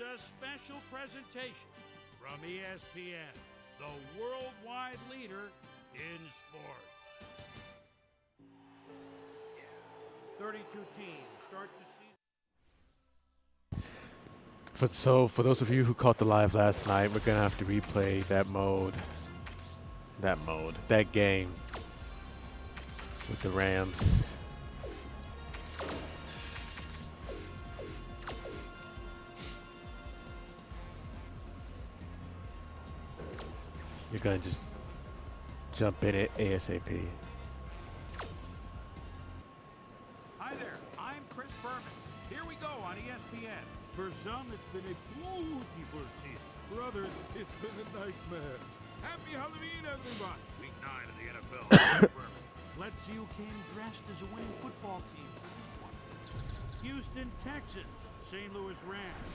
is a special presentation from ESPN, the worldwide leader in sports. 32 teams start the season. So for those of you who caught the live last night, we're gonna have to replay that game with the Rams. You're gonna just jump in it ASAP. Hi there, I'm Chris Berman. Here we go on ESPN. For some, it's been a beautiful season. For others, it's been a nightmare. Happy Halloween, everyone! Week 9 of the NFL. Let's see who came dressed as a winning football team for this one. Houston Texans, St. Louis Rams.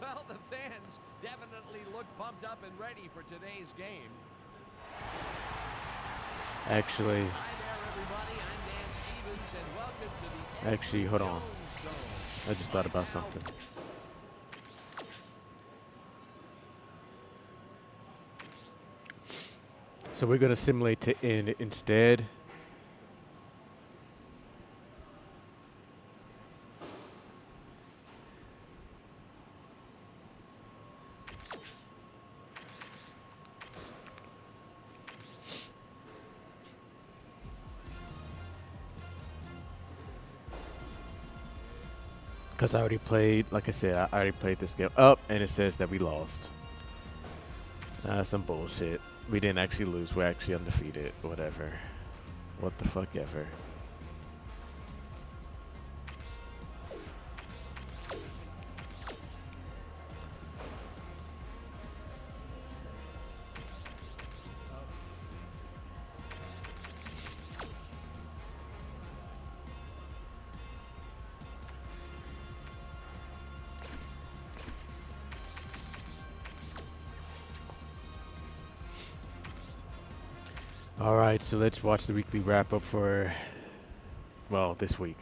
Well, the fans definitely look pumped up and ready for today's game. Actually, Hi there, everybody. I'm Dan Stevens, and welcome to the Actually, hold on. Jones Zone. I just thought about something. So we're gonna simulate to end instead. Because I already played, like I said, I already played this game up, and it says that we lost. Some bullshit. We didn't actually lose. We're actually undefeated. Whatever. What the fuck ever. Alright, so let's watch the weekly wrap-up for, well, this week.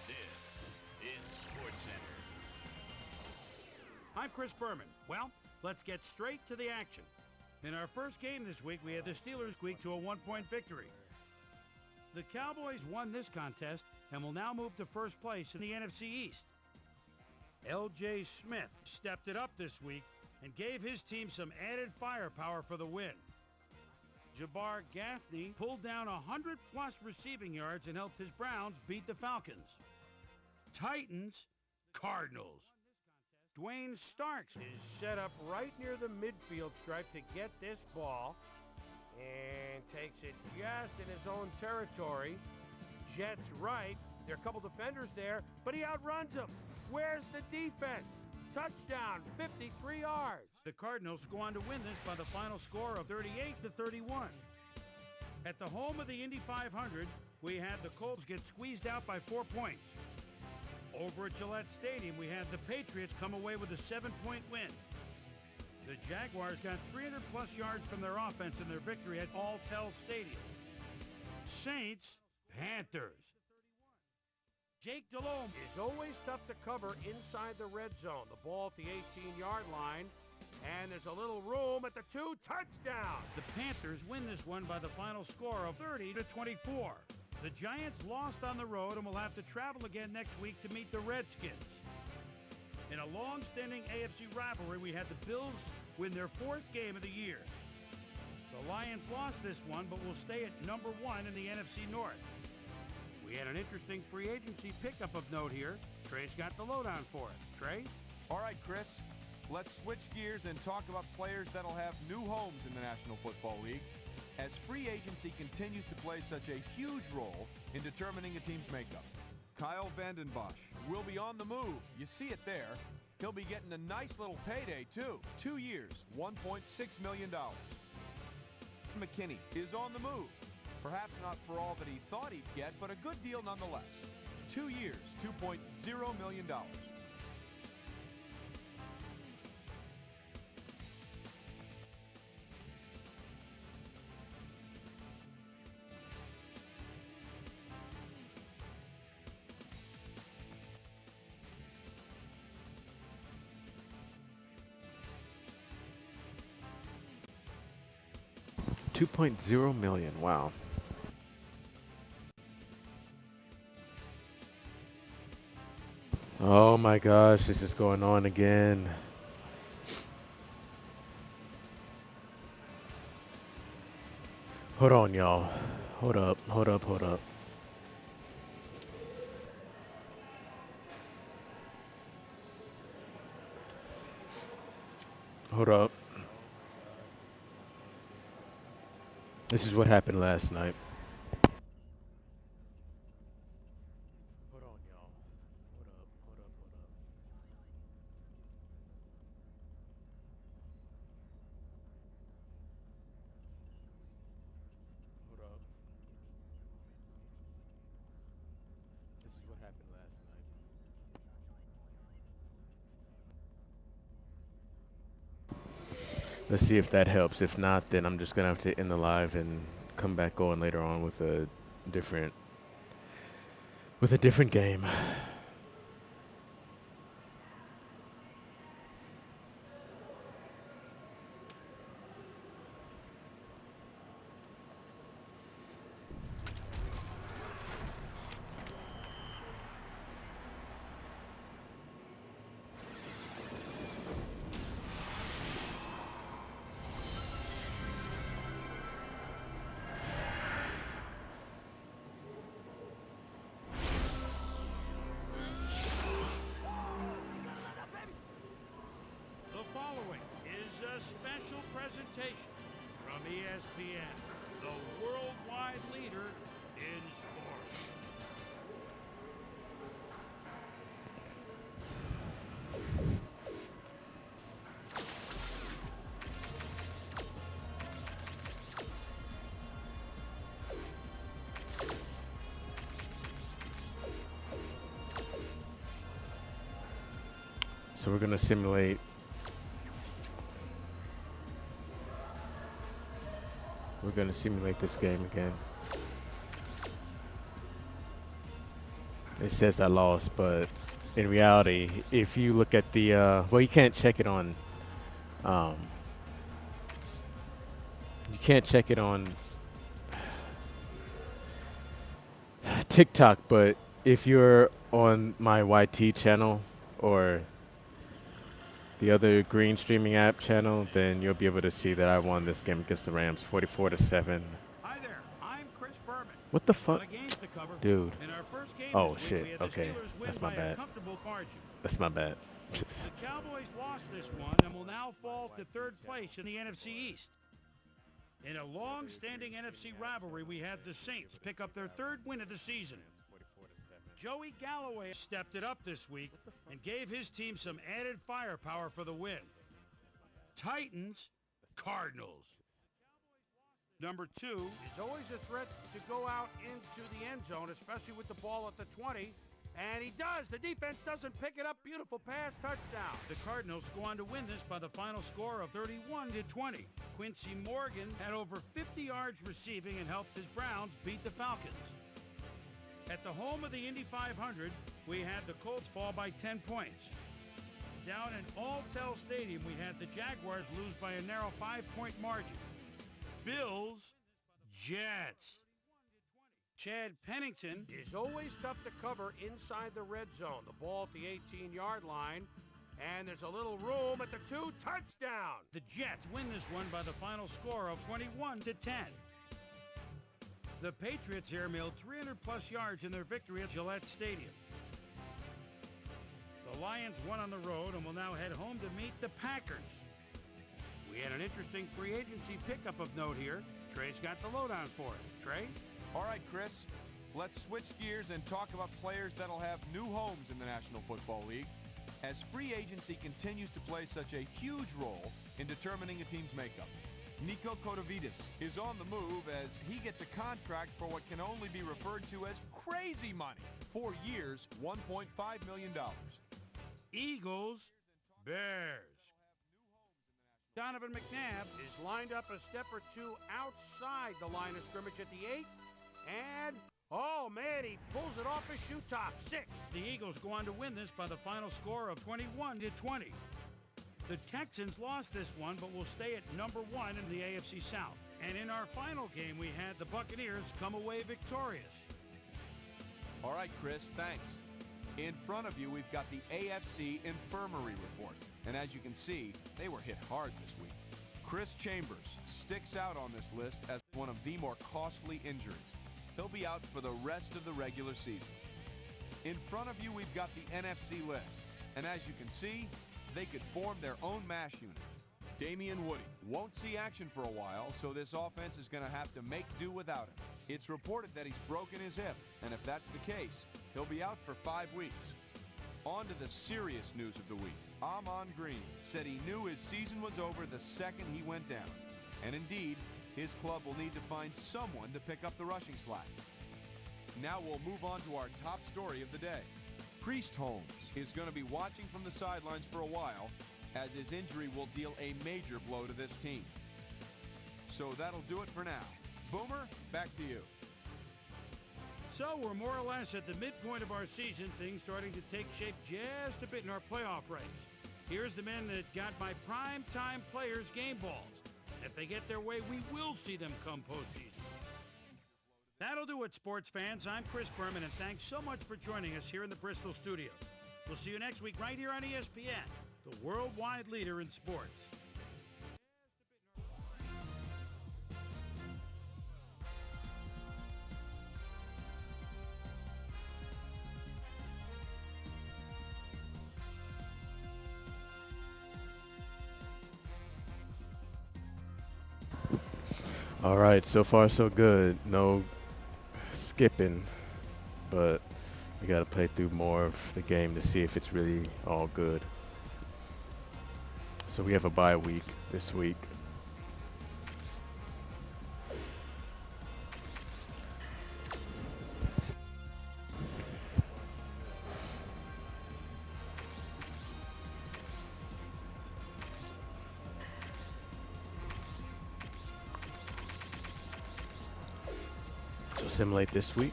This is SportsCenter. I'm Chris Berman. Well, let's get straight to the action. In our first game this week, we had the Steelers squeak to a one-point victory. The Cowboys won this contest and will now move to first place in the NFC East. L.J. Smith stepped it up this week and gave his team some added firepower for the win. Jabbar Gaffney pulled down 100-plus receiving yards and helped his Browns beat the Falcons. Titans, Cardinals. Dwayne Starks is set up right near the midfield stripe to get this ball and takes it just in his own territory. Jets right. There are a couple defenders there, but he outruns them. Where's the defense? Touchdown, 53 yards. The Cardinals go on to win this by the final score of 38-31. At the home of the Indy 500, we had the Colts get squeezed out by 4 points. Over at Gillette Stadium, we had the Patriots come away with a 7-point win. The Jaguars got 300-plus yards from their offense in their victory at Alltel Stadium. Saints, Panthers. Jake Delhomme is always tough to cover inside the red zone. The ball at the 18-yard line, and there's a little room at the 2. Touchdown! The Panthers win this one by the final score of 30-24. The Giants lost on the road and will have to travel again next week to meet the Redskins. In a long-standing AFC rivalry, we had the Bills win their 4th game of the year. The Lions lost this one, but will stay at number 1 in the NFC North. We had an interesting free agency pickup of note here. Trey's got the lowdown for it. Trey? All right, Chris. Let's switch gears and talk about players that'll have new homes in the National Football League, as free agency continues to play such a huge role in determining a team's makeup. Kyle Vanden Bosch will be on the move. You see it there. He'll be getting a nice little payday, too. 2 years, $1.6 million. McKinney is on the move. Perhaps not for all that he thought he'd get, but a good deal nonetheless. 2 years, $2.0 million. 2.0 million. Wow. Oh my gosh, this is going on again. Hold on, y'all. Hold up, hold up, hold up. Hold up. This is what happened last night. Hold on, y'all. Hold up, hold up, hold up. Hold up. This is what happened last night. Let's see if that helps. If not, then I'm just gonna have to end the live and come back on later on with a different game. The following is a special presentation from ESPN, the worldwide leader in sports. So we're gonna simulate. We're gonna simulate this game again. It says I lost, but in reality, if you look at the well, you can't check it on. You can't check it on TikTok, but if you're on my YT channel or the other green streaming app channel, then you'll be able to see that I won this game against the Rams 44-7. Hi there, I'm Chris Berman. What the A fuck? lot of games to cover. Dude. In our first game Oh, this week, shit. we had the Okay. Steelers win That's my by bad. a comfortable margin. That's my bad. The Cowboys lost this one and will now fall to third place in the NFC East. In a long-standing NFC rivalry, we had the Saints pick up their third win of the season. Joey Galloway stepped it up this week and gave his team some added firepower for the win. Titans, Cardinals. Number 2 is always a threat to go out into the end zone, especially with the ball at the 20. And he does. The defense doesn't pick it up. Beautiful pass, touchdown. The Cardinals go on to win this by the final score of 31-20. Quincy Morgan had over 50 yards receiving and helped his Browns beat the Falcons. At the home of the Indy 500, we had the Colts fall by 10 points. Down in Alltel Stadium, we had the Jaguars lose by a narrow 5-point margin. Bills, Jets. Chad Pennington is always tough to cover inside the red zone. The ball at the 18-yard line, and there's a little room at the 2, touchdown. The Jets win this one by the final score of 21-10. The Patriots airmailed 300-plus yards in their victory at Gillette Stadium. The Lions won on the road and will now head home to meet the Packers. We had an interesting free agency pickup of note here. Trey's got the lowdown for us. Trey? All right, Chris, let's switch gears and talk about players that'll have new homes in the National Football League, as free agency continues to play such a huge role in determining a team's makeup. Nico Kotovidis is on the move as he gets a contract for what can only be referred to as crazy money. 4 years, $1.5 million. Eagles, Bears. Donovan McNabb is lined up a step or two outside the line of scrimmage at the 8. And, oh man, he pulls it off his shoe top. 6. The Eagles go on to win this by the final score of 21-20. The Texans lost this one, but will stay at number 1 in the AFC South. And in our final game, we had the Buccaneers come away victorious. All right, Chris, thanks. In front of you, we've got the AFC Infirmary Report. And as you can see, they were hit hard this week. Chris Chambers sticks out on this list as one of the more costly injuries. He'll be out for the rest of the regular season. In front of you, we've got the NFC list. And as you can see, they could form their own mash unit. Damian Woody won't see action for a while, so this offense is going to have to make do without him. It's reported that he's broken his hip, and if that's the case, he'll be out for 5 weeks. On to the serious news of the week. Ahman Green said he knew his season was over the second he went down. And indeed, his club will need to find someone to pick up the rushing slack. Now we'll move on to our top story of the day. Priest Holmes is going to be watching from the sidelines for a while, as his injury will deal a major blow to this team. So that'll do it for now. Boomer, back to you. So we're more or less at the midpoint of our season, things starting to take shape just a bit in our playoff race. Here's the men that got my prime-time players game balls. If they get their way, we will see them come postseason. That'll do it, sports fans. I'm Chris Berman, and thanks so much for joining us here in the Bristol studio. We'll see you next week right here on ESPN, the worldwide leader in sports. All right, so far so good. No skipping, but we got to play through more of the game to see if it's really all good. So we have a bye week this week. So simulate this week.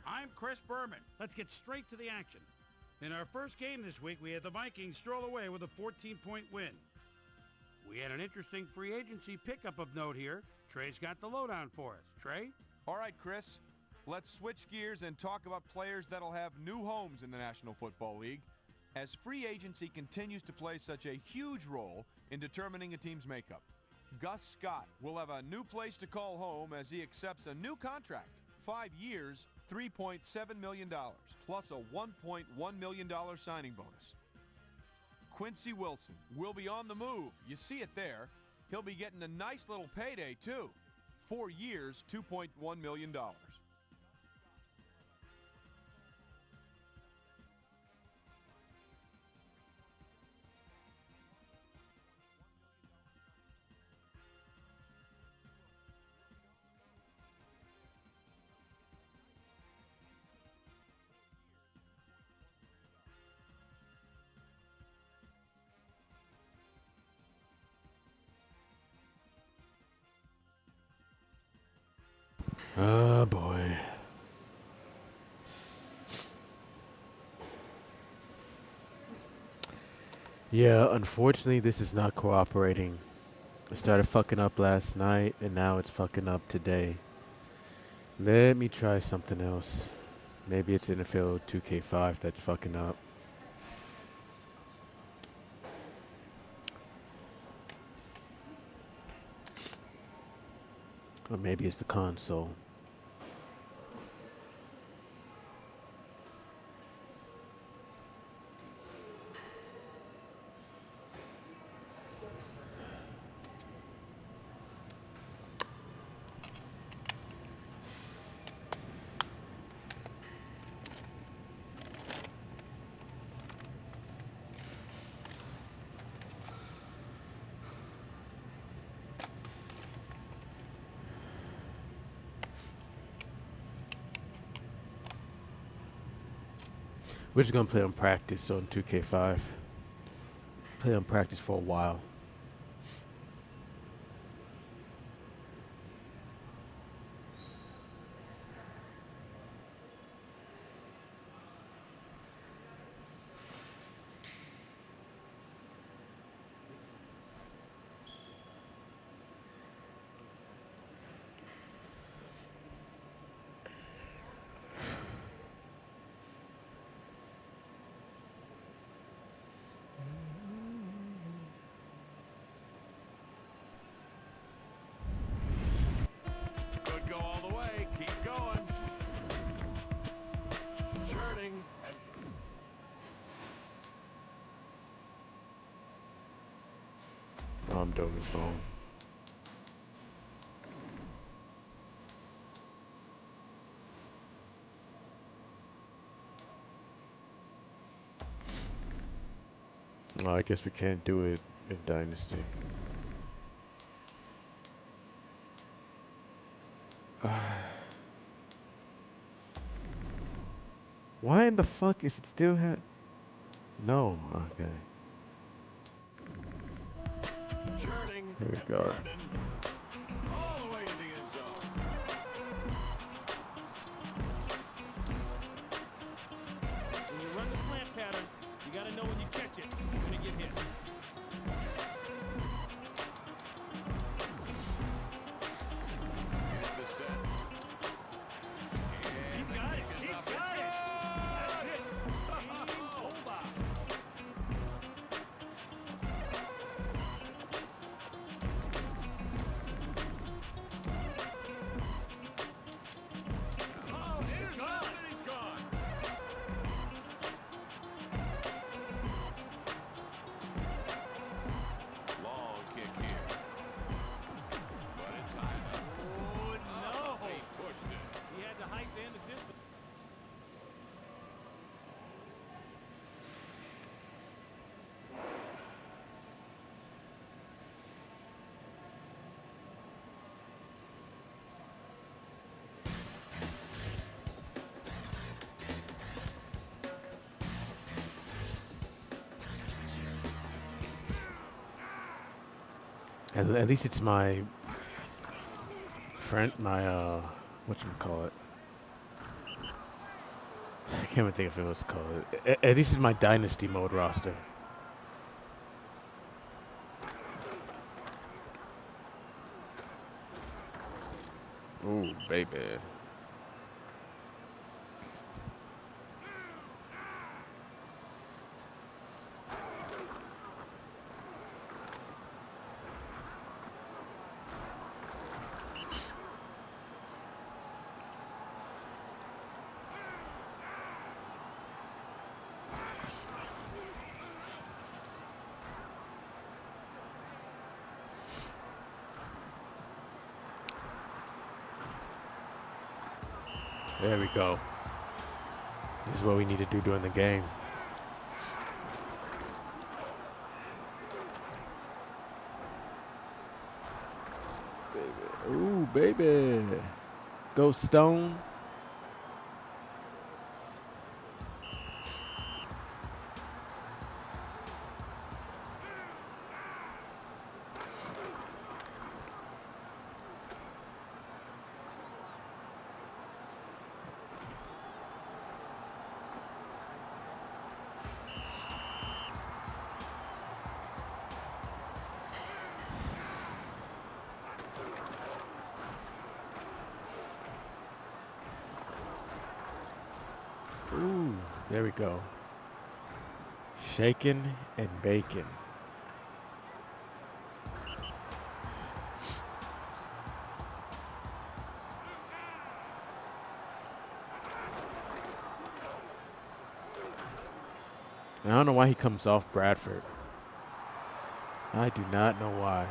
I'm Chris Berman. Let's get straight to the action. In our first game this week, we had the Vikings stroll away with a 14-point win. We had an interesting free agency pickup of note here. Trey's got the lowdown for us. Trey? All right, Chris, let's switch gears and talk about players that'll have new homes in the National Football League, as free agency continues to play such a huge role in determining a team's makeup. Gus Scott will have a new place to call home as he accepts a new contract. 5 years, $3.7 million, plus a $1.1 million signing bonus. Quincy Wilson will be on the move. You see it there. He'll be getting a nice little payday, too. 4 years, $2.1 million. Oh boy. Yeah, unfortunately this is not cooperating. It started fucking up last night and now it's fucking up today. Let me try something else. Maybe it's NFL 2K5 that's fucking up. Or maybe it's the console. We're just gonna play on practice on 2K5. play on practice for a while. Could go all the way. Keep going. Churning. Oh, I'm doing this wrong. Oh, I guess we can't do it in Dynasty. Why in the fuck is it still No, okay. Churning. Here we go. All the way in the end zone. When you run the slant pattern, you got to know when you catch it, you're going to get hit. Here's the set. And He's the got it. kick is He's up. got It's it. good. That's it. Game over. Oh, intercepted. He's gone. Long kick here. But it's high enough. Oh, no. He pushed it. He had the height and the distance. At least it's my friend, my whatchamacallit. I can't even think of what it's called. At least it's my Dynasty mode roster. Ooh, baby. There we go. This is what we need to do during the game. Baby. Ooh, baby. Go Stone. Ooh, there we go. Shaken and bacon. I don't know why he comes off Bradford. I do not know why.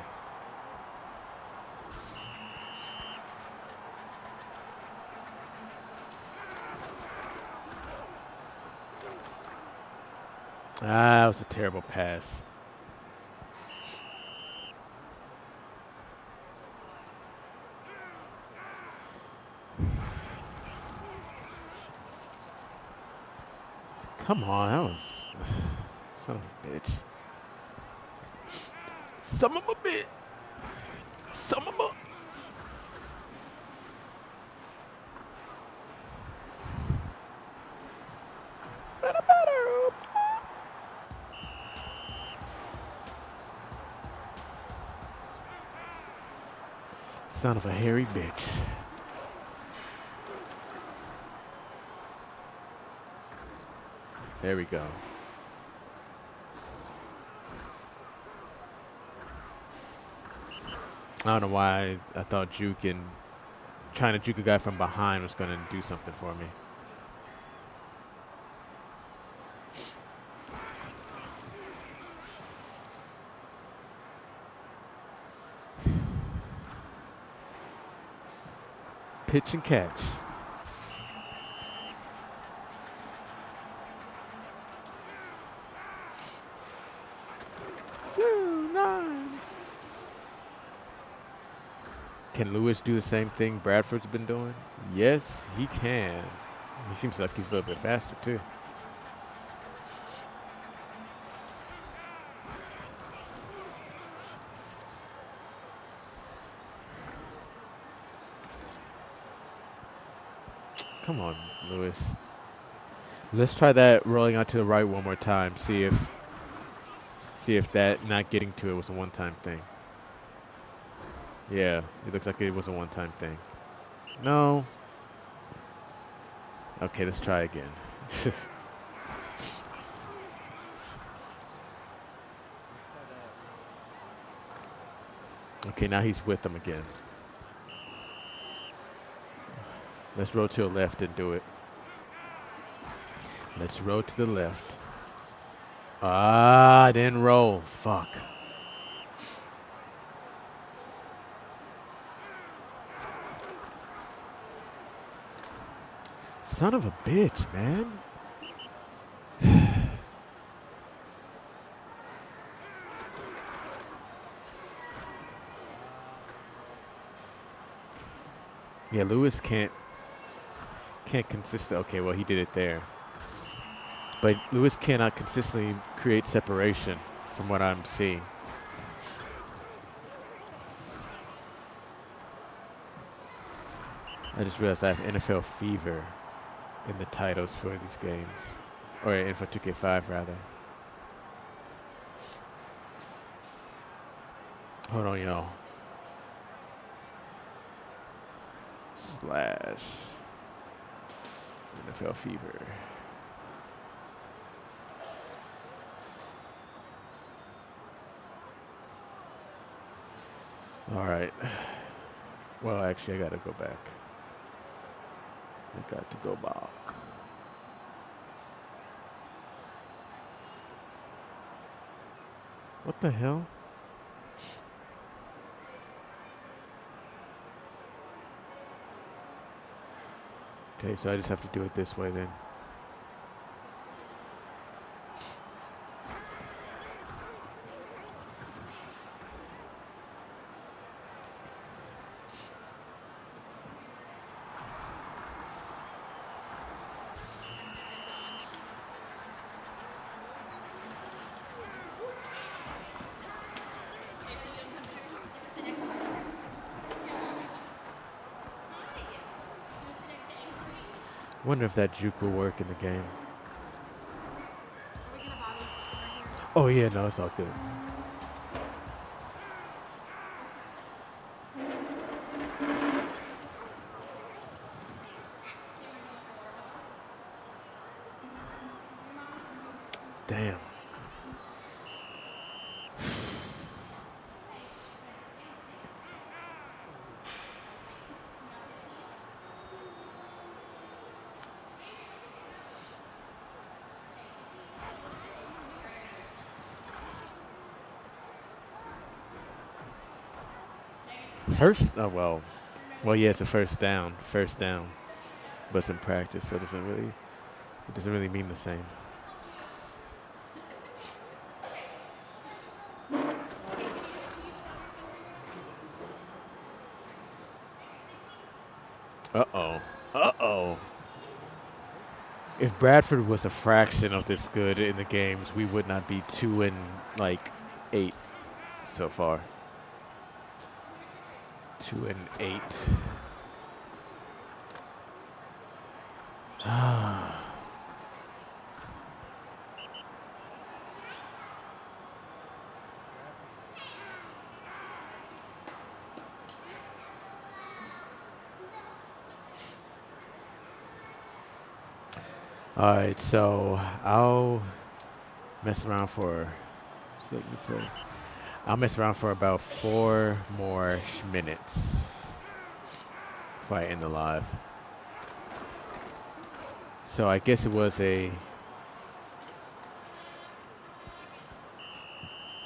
Ah, that was a terrible pass. Come on, that was son of a bitch. Some of them a bit. Some of them. Son of a hairy bitch. There we go. I don't know why I thought trying to juke a guy from behind was going to do something for me. Pitch and catch. Can Lewis do the same thing Bradford's been doing? Yes, he can. He seems like he's a little bit faster, too. Come on, Lewis. Let's try that rolling out to the right one more time. See if that not getting to it was a one-time thing. Yeah, it looks like it was a one-time thing. No. Okay, let's try again. Okay, now he's with them again. Let's roll to the left and do it. Let's roll to the left. Ah, didn't roll. Fuck. Son of a bitch, man. Yeah, Lewis can't consistently. Okay, well, he did it there. But Lewis cannot consistently create separation from what I'm seeing. I just realized I have NFL fever in the titles for these games. Or in for 2K5, rather. Hold on, y'all. / NFL fever. All right. Well, actually, I got to go back. I got to go back. What the hell? Okay, so I just have to do it this way then. Wonder if that juke will work in the game. Oh yeah, no, it's all good. Damn. First, oh well, yeah, it's a first down, but it's in practice, so it doesn't really mean the same. Uh-oh. If Bradford was a fraction of this good in the games, we would not be 2-8. so far. 2-8. All right, so I'll mess around for. So let me play. I'll mess around for about 4 more minutes before I end the live. So I guess it was a.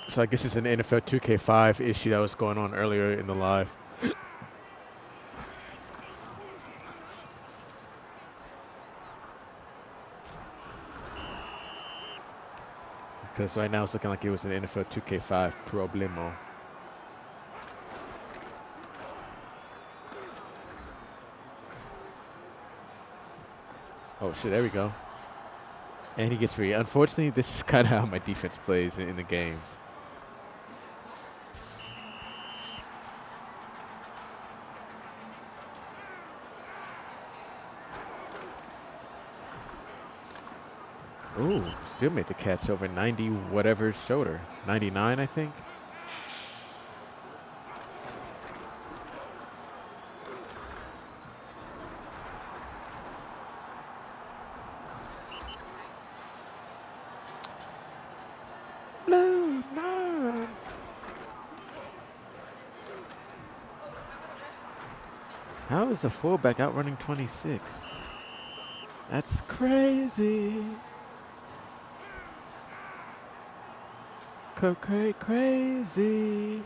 So I guess it's an NFL 2K5 issue that was going on earlier in the live. Because right now it's looking like it was an NFL 2K5 problemo. Oh shit, there we go. And he gets free. Unfortunately, this is kind of how my defense plays in the games. Ooh, still made the catch over 90 whatever's shoulder. 99, I think. No, no. How is the fullback outrunning 26? That's crazy. Crazy.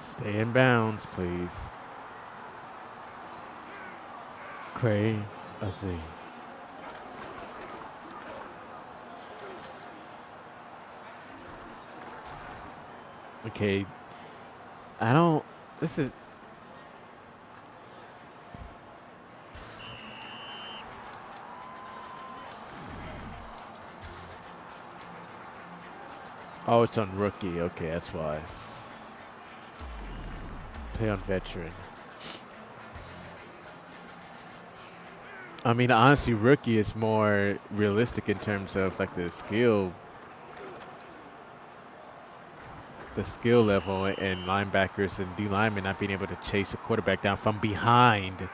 Stay in bounds, please. Crazy. Okay. This is. Oh, it's on rookie. Okay, that's why. Play on veteran. I mean, honestly, rookie is more realistic in terms of like the skill level, and linebackers and D linemen not being able to chase a quarterback down from behind.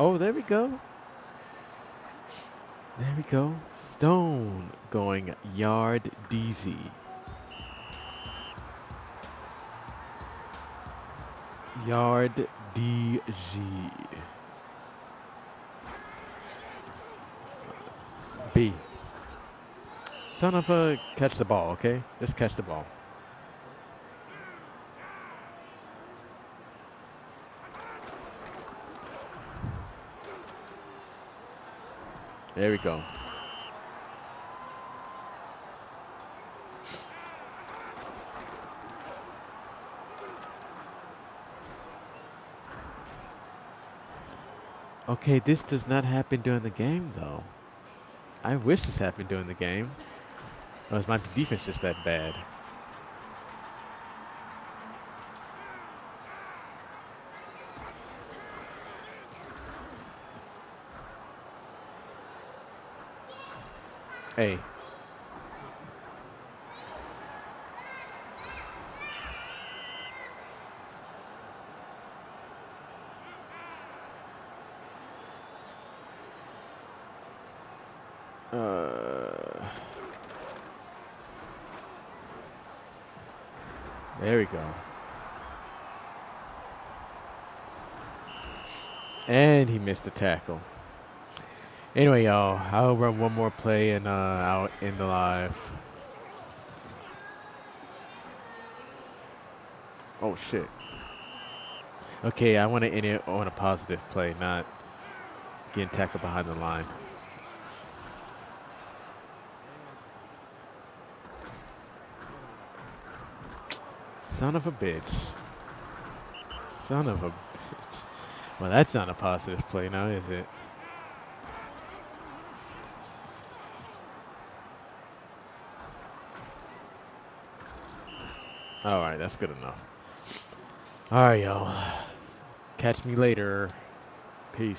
Oh, there we go. There we go. Stone going yard DZ. Yard DG. B. Son of a, catch the ball, okay? Just catch the ball. There we go. Okay, this does not happen during the game, though. I wish this happened during the game. Or is my defense just that bad? Hey. There we go. And he missed the tackle. Anyway, y'all, I'll run one more play and I'll end the live. Oh, shit. Okay, I want to end it on a positive play, not getting tackled behind the line. Son of a bitch. Son of a bitch. Well, that's not a positive play now, is it? All right, that's good enough. All right, y'all. Catch me later.